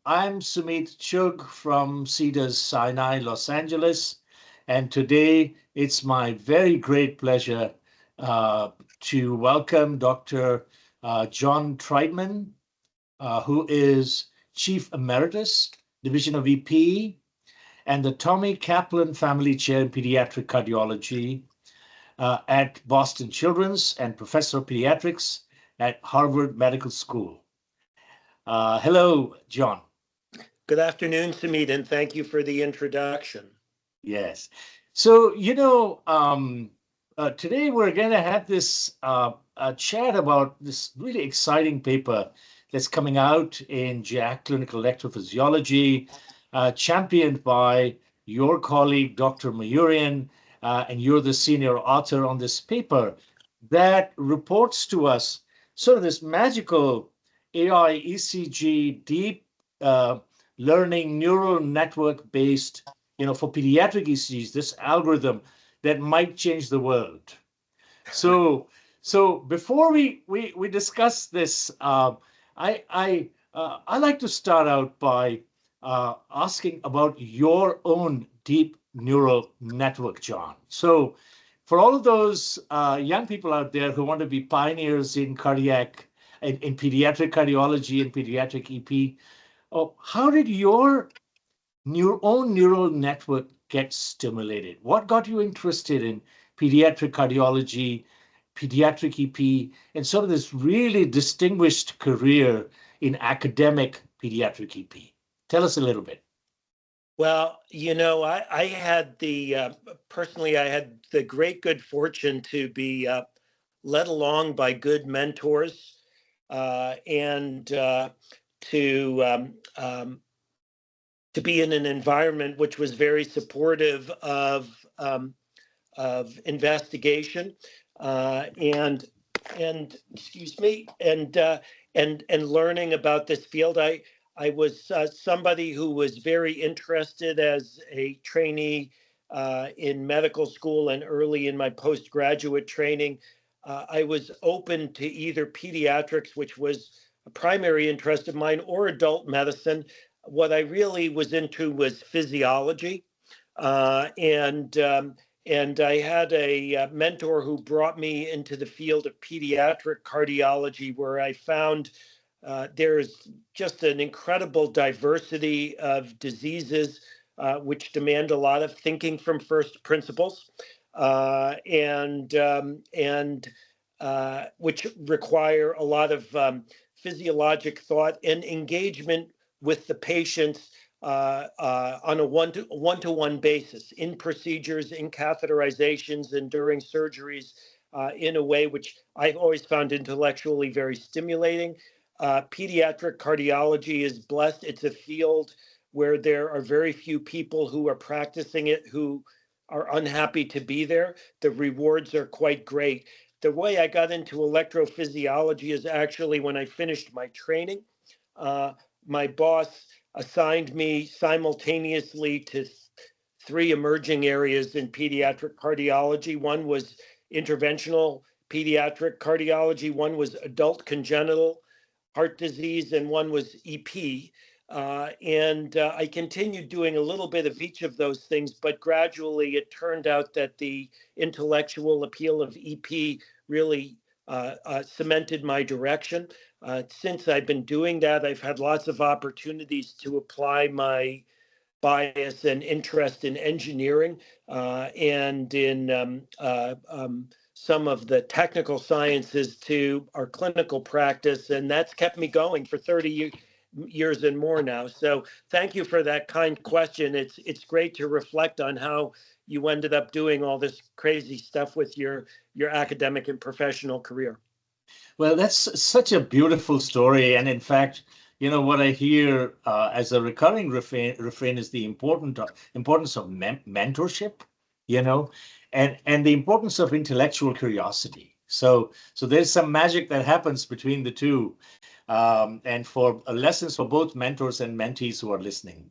I'm Sumeet Chugh from Cedars Sinai, Los Angeles, and today it's my very great pleasure to welcome Dr. John Triedman, who is Chief Emeritus, Division of EP, and the Tommy Kaplan Family Chair in Pediatric Cardiology at Boston Children's and Professor of Pediatrics at Harvard Medical School. Hello, John. Good afternoon, Sumeet, and thank you for the introduction. Yes. So, today we're going to have this a chat about this really exciting paper that's coming out in JACC Clinical Electrophysiology, championed by your colleague, Dr. Mayurian, and you're the senior author on this paper that reports to us sort of this magical AI-ECG deep learning neural network based, for pediatric ECGs, this algorithm that might change the world. So before we discuss this, I like to start out by asking about your own deep neural network, John. So for all of those young people out there who want to be pioneers in in pediatric cardiology and pediatric EP, how did your own neural network get stimulated? What got you interested in pediatric cardiology, pediatric EP, and sort of this really distinguished career in academic pediatric EP? Tell us a little bit. Well, I had personally, I had the great good fortune to be led along by good mentors and to be in an environment which was very supportive of investigation and excuse me and learning about this field. I was somebody who was very interested as a trainee in medical school and early in my postgraduate training. I was open to either pediatrics, which was a primary interest of mine, or adult medicine. What I really was into was physiology. And I had a mentor who brought me into the field of pediatric cardiology, where I found there's just an incredible diversity of diseases which demand a lot of thinking from first principles and which require a lot of physiologic thought and engagement with the patients on a one-to-one basis in procedures, in catheterizations, and during surgeries in a way which I've always found intellectually very stimulating. Pediatric cardiology is blessed. It's a field where there are very few people who are practicing it who are unhappy to be there. The rewards are quite great. The way I got into electrophysiology is actually when I finished my training. My boss assigned me simultaneously to three emerging areas in pediatric cardiology. One was interventional pediatric cardiology, one was adult congenital heart disease, and one was EP. I continued doing a little bit of each of those things, but gradually it turned out that the intellectual appeal of EP really cemented my direction. Since I've been doing that, I've had lots of opportunities to apply my bias and interest in engineering and in some of the technical sciences to our clinical practice, and that's kept me going for 30 years and more now. So thank you for that kind question. It's great to reflect on how you ended up doing all this crazy stuff with your academic and professional career. Well, that's such a beautiful story. And in fact, what I hear as a recurring refrain is the importance of mentorship, and the importance of intellectual curiosity. So there's some magic that happens between the two, and for lessons for both mentors and mentees who are listening.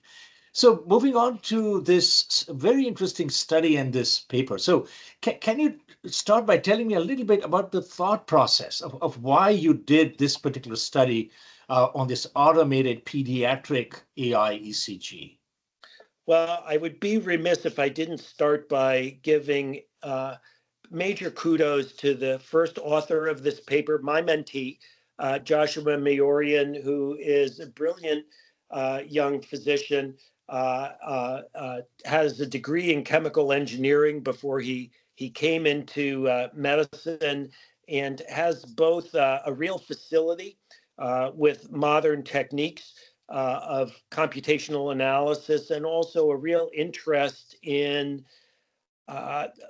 So moving on to this very interesting study and this paper. So can you start by telling me a little bit about the thought process of why you did this particular study on this automated pediatric AI-ECG? Well, I would be remiss if I didn't start by giving major kudos to the first author of this paper, my mentee, Joshua Maorian, who is a brilliant young physician, has a degree in chemical engineering before he came into medicine, and has both a real facility with modern techniques of computational analysis, and also a real interest in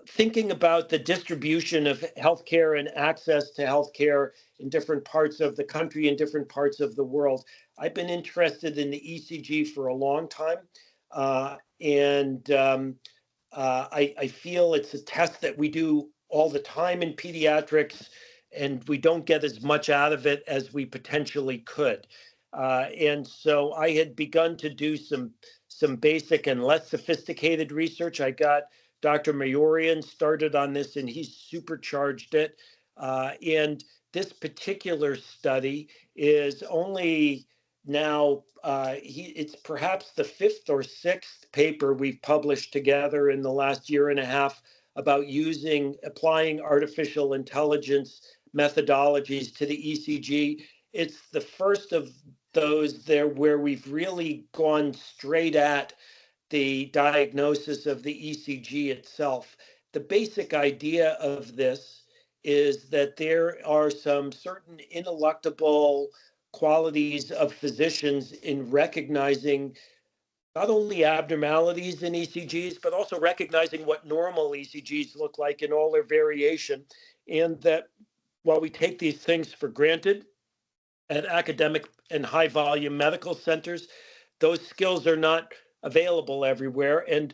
thinking about the distribution of healthcare and access to healthcare in different parts of the country and different parts of the world. I've been interested in the ECG for a long time, I feel it's a test that we do all the time in pediatrics, and we don't get as much out of it as we potentially could. And so I had begun to do some basic and less sophisticated research. I got Dr. Maorian started on this, and he supercharged it. And this particular study is only now, it's perhaps the fifth or sixth paper we've published together in the last year and a half about applying artificial intelligence methodologies to the ECG. It's the first of those there where we've really gone straight at the diagnosis of the ECG itself. The basic idea of this is that there are some certain ineluctable qualities of physicians in recognizing not only abnormalities in ECGs, but also recognizing what normal ECGs look like in all their variation. And that while we take these things for granted at academic and high volume medical centers, those skills are not available everywhere. And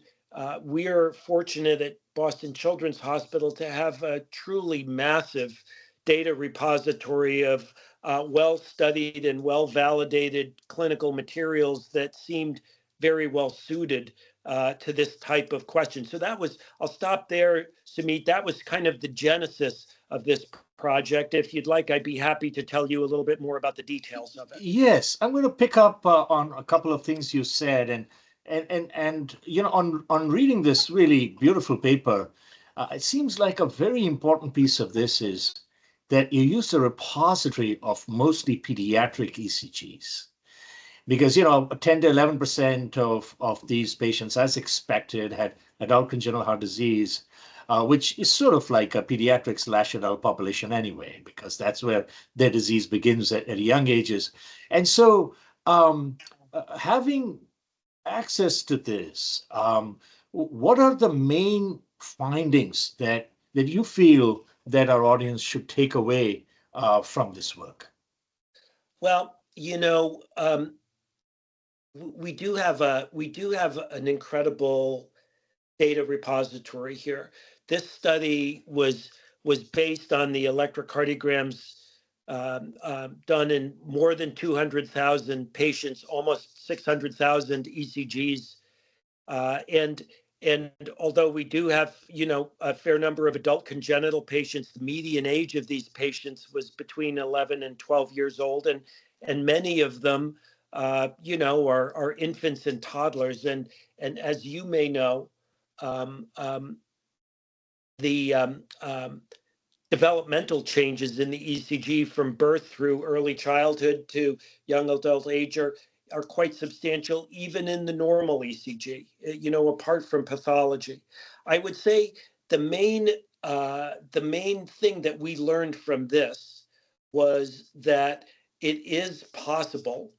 we are fortunate at Boston Children's Hospital to have a truly massive data repository of well-studied and well-validated clinical materials that seemed very well suited to this type of question. So that was, I'll stop there, Sumeet. That was kind of the genesis of this project. If you'd like, I'd be happy to tell you a little bit more about the details of it. Yes, I'm going to pick up on a couple of things you said, and you know, on reading this really beautiful paper, it seems like a very important piece of this is that you use a repository of mostly pediatric ECGs, because, you know, 10 to 11% of these patients, as expected, had adult congenital heart disease, which is sort of like a pediatric/adult population anyway, because that's where their disease begins at young ages. And so having access to this, what are the main findings that you feel that our audience should take away from this work? Well, you know, we do have an incredible data repository here. This study was based on the electrocardiograms done in more than 200,000 patients, almost 600,000 ECGs, and although we do have, you know, a fair number of adult congenital patients, the median age of these patients was between 11 and 12 years old, and many of them, you know, are infants and toddlers, and as you may know, the developmental changes in the ECG from birth through early childhood to young adult age are quite substantial, even in the normal ECG, you know, apart from pathology. I would say the main thing that we learned from this was that it is possible,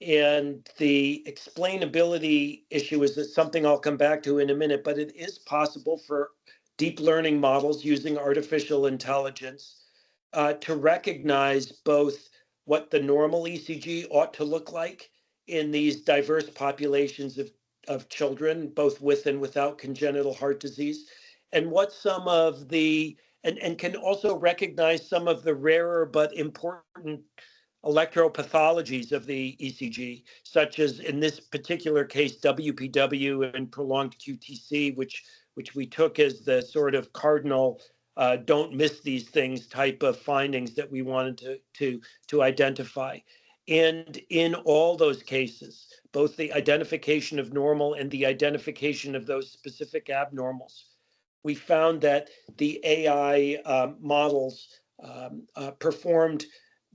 and the explainability issue is something I'll come back to in a minute, but it is possible for deep learning models using artificial intelligence to recognize both what the normal ECG ought to look like in these diverse populations of children, both with and without congenital heart disease, and what some of the, and can also recognize some of the rarer but important electropathologies of the ECG, such as in this particular case, WPW and prolonged QTC, which we took as the sort of cardinal don't miss these things type of findings that we wanted to identify. And in all those cases, both the identification of normal and the identification of those specific abnormals, we found that the AI models performed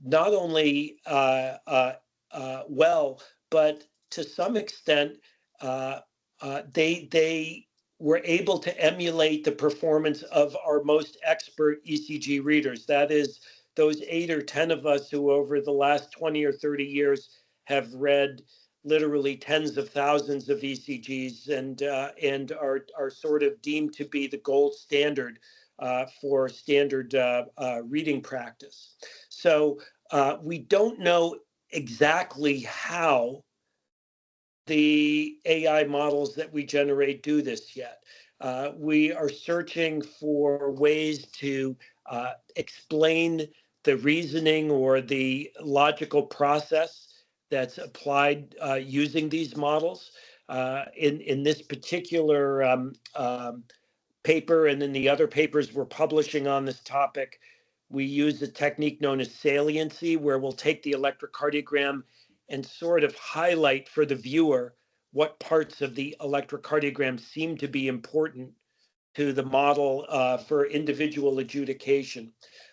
not only well, but to some extent, they were able to emulate the performance of our most expert ECG readers. That is, those 8 or 10 of us who over the last 20 or 30 years have read literally tens of thousands of ECGs and are sort of deemed to be the gold standard for standard reading practice. So we don't know exactly how the AI models that we generate do this yet. We are searching for ways to explain the reasoning or the logical process that's applied using these models. In this particular paper and in the other papers we're publishing on this topic, we use a technique known as saliency, where we'll take the electrocardiogram and sort of highlight for the viewer what parts of the electrocardiogram seem to be important to the model for individual adjudication.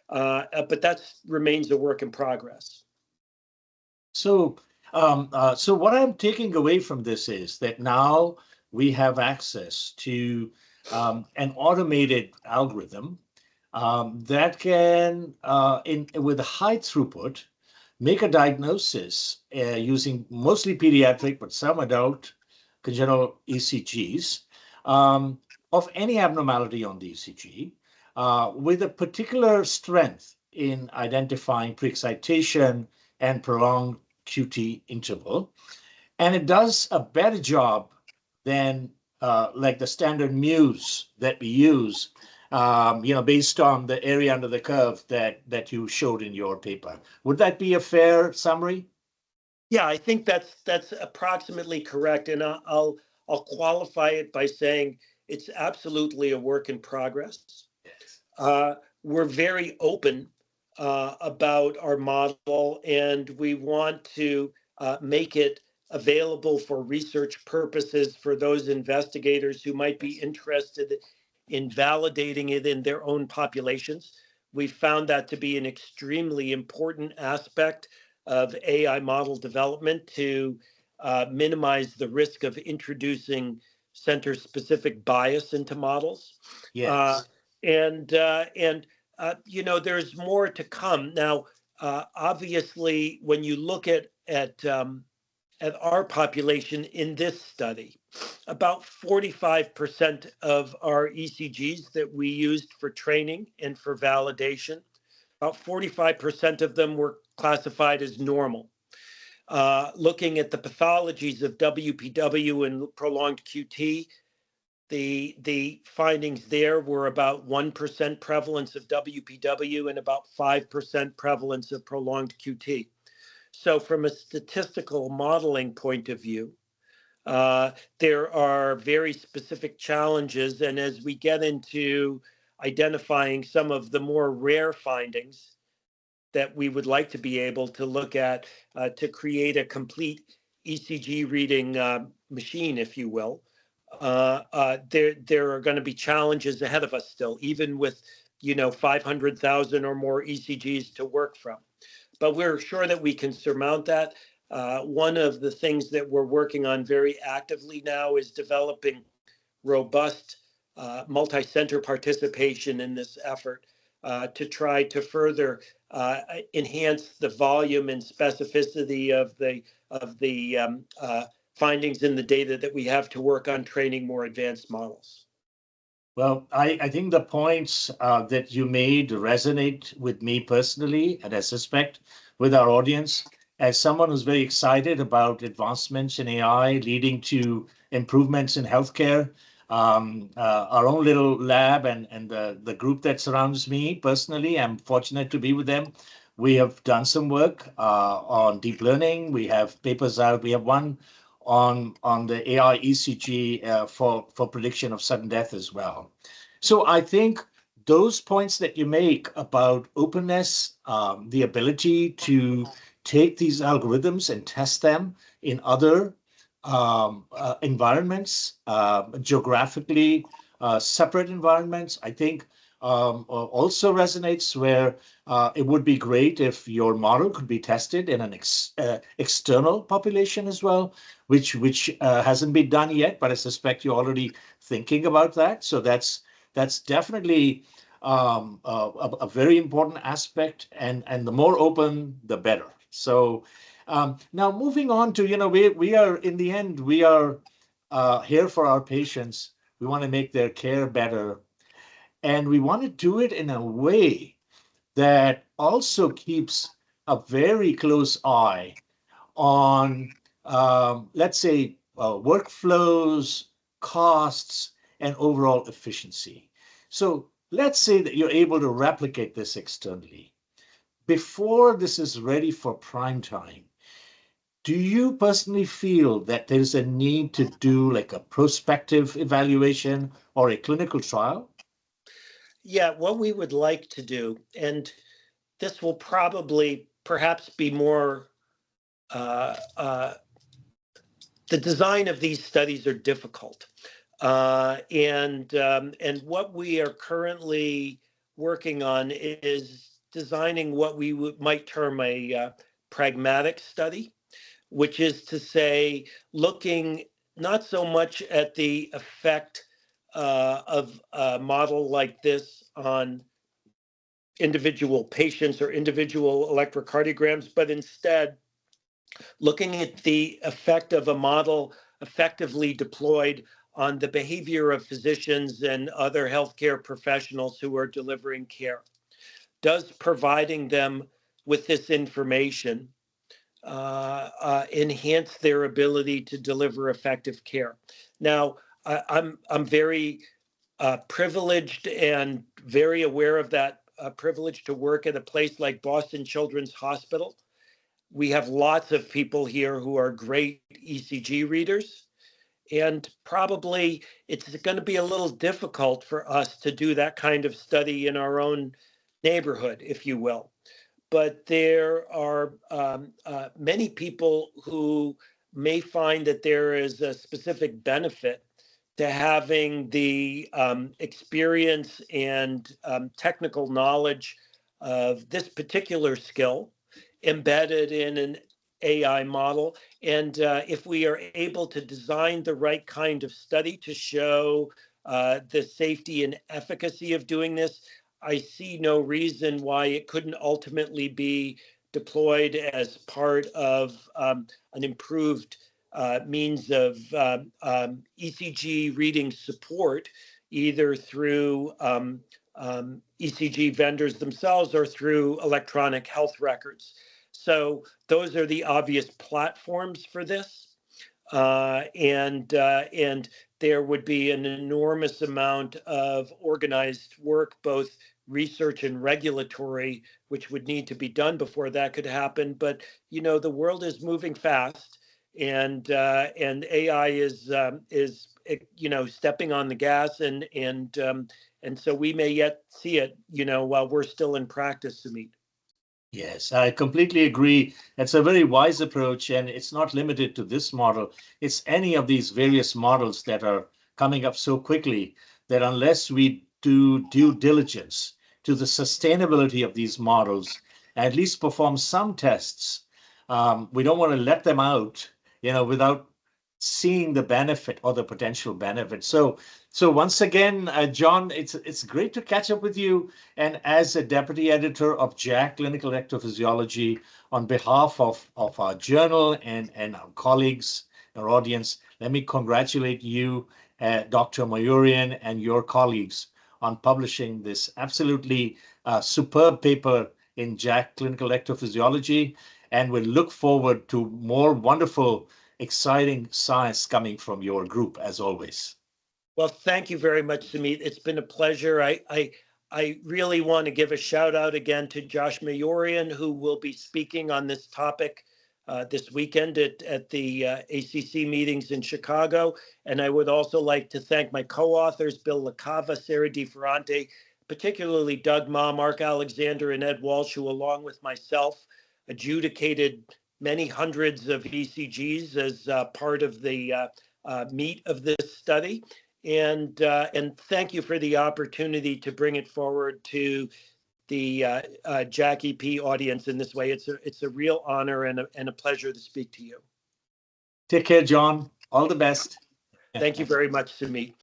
But that remains a work in progress. So, so what I'm taking away from this is that now we have access to an automated algorithm that can, with a high throughput, make a diagnosis using mostly pediatric, but some adult congenital ECGs of any abnormality on the ECG with a particular strength in identifying pre-excitation and prolonged QT interval. And it does a better job than like the standard Muse that we use, based on the area under the curve that you showed in your paper. Would that be a fair summary? Yeah, I think that's approximately correct. And I'll qualify it by saying it's absolutely a work in progress. We're very open about our model, and we want to make it available for research purposes for those investigators who might be interested in validating it in their own populations. We found that to be an extremely important aspect of AI model development to minimize the risk of introducing center-specific bias into models. Yes. There's more to come. Now, obviously, when you look at our population in this study, about 45% of our ECGs that we used for training and for validation, about 45% of them were classified as normal. Looking at the pathologies of WPW and prolonged QT, the findings there were about 1% prevalence of WPW and about 5% prevalence of prolonged QT. So from a statistical modeling point of view, there are very specific challenges. And as we get into identifying some of the more rare findings that we would like to be able to look at to create a complete ECG reading machine, if you will, there are going to be challenges ahead of us still, even with 500,000 or more ECGs to work from. But we're sure that we can surmount that. One of the things that we're working on very actively now is developing robust multi-center participation in this effort to try to further enhance the volume and specificity of the findings in the data that we have to work on training more advanced models. Well, I think the points that you made resonate with me personally, and I suspect with our audience. As someone who's very excited about advancements in AI leading to improvements in healthcare, our own little lab and the group that surrounds me personally, I'm fortunate to be with them. We have done some work on deep learning. We have papers out. We have one on the AI-ECG for prediction of sudden death as well. So I think those points that you make about openness, the ability to take these algorithms and test them in other environments, geographically separate environments, I think also resonates where it would be great if your model could be tested in an external population as well, which hasn't been done yet, but I suspect you're already thinking about that. So that's definitely a very important aspect, and the more open, the better. So now moving on to, we are, in the end, we are here for our patients. We want to make their care better. And we want to do it in a way that also keeps a very close eye on, let's say, workflows, costs, and overall efficiency. So let's say that you're able to replicate this externally. Before this is ready for prime time, do you personally feel that there's a need to do like a prospective evaluation or a clinical trial? Yeah, what we would like to do, and this will probably perhaps be more, the design of these studies are difficult. And what we are currently working on is designing what we might term a pragmatic study, which is to say, looking not so much at the effect of a model like this on individual patients or individual electrocardiograms, but instead looking at the effect of a model effectively deployed on the behavior of physicians and other healthcare professionals who are delivering care. Does providing them with this information enhance their ability to deliver effective care? Now, I'm very privileged and very aware of that privilege to work at a place like Boston Children's Hospital. We have lots of people here who are great ECG readers, and probably it's going to be a little difficult for us to do that kind of study in our own neighborhood, if you will. But there are many people who may find that there is a specific benefit to having the experience and technical knowledge of this particular skill embedded in an AI model. And if we are able to design the right kind of study to show the safety and efficacy of doing this, I see no reason why it couldn't ultimately be deployed as part of an improved means of ECG reading support, either through ECG vendors themselves or through electronic health records. So those are the obvious platforms for this. And there would be an enormous amount of organized work, both research and regulatory, which would need to be done before that could happen. But the world is moving fast, and AI is stepping on the gas, and so we may yet see it while we're still in practice, Sumeet. Yes, I completely agree. It's a very wise approach, and it's not limited to this model. It's any of these various models that are coming up so quickly that unless we do due diligence to the sustainability of these models, at least perform some tests, we don't want to let them out, without seeing the benefit or the potential benefit. So once again, John, it's great to catch up with you. And as a deputy editor of JACC Clinical Electrophysiology, on behalf of our journal and our colleagues, our audience, let me congratulate you, Dr. Mayurian, and your colleagues on publishing this absolutely superb paper in JACC Clinical Electrophysiology. And we'll look forward to more wonderful, exciting science coming from your group, as always. Well, thank you very much, Sumeet. It's been a pleasure. I really want to give a shout out again to Josh Mayurian, who will be speaking on this topic this weekend at the ACC meetings in Chicago. And I would also like to thank my co-authors, Bill LaCava, Sarah DiFerrante, particularly Doug Ma, Mark Alexander, and Ed Walsh, who, along with myself, adjudicated many hundreds of ECGs as part of the meat of this study. And thank you for the opportunity to bring it forward to the JACC EP audience in this way. It's a real honor and a pleasure to speak to you. Take care, John. All the best. Thank you very much, Sumeet.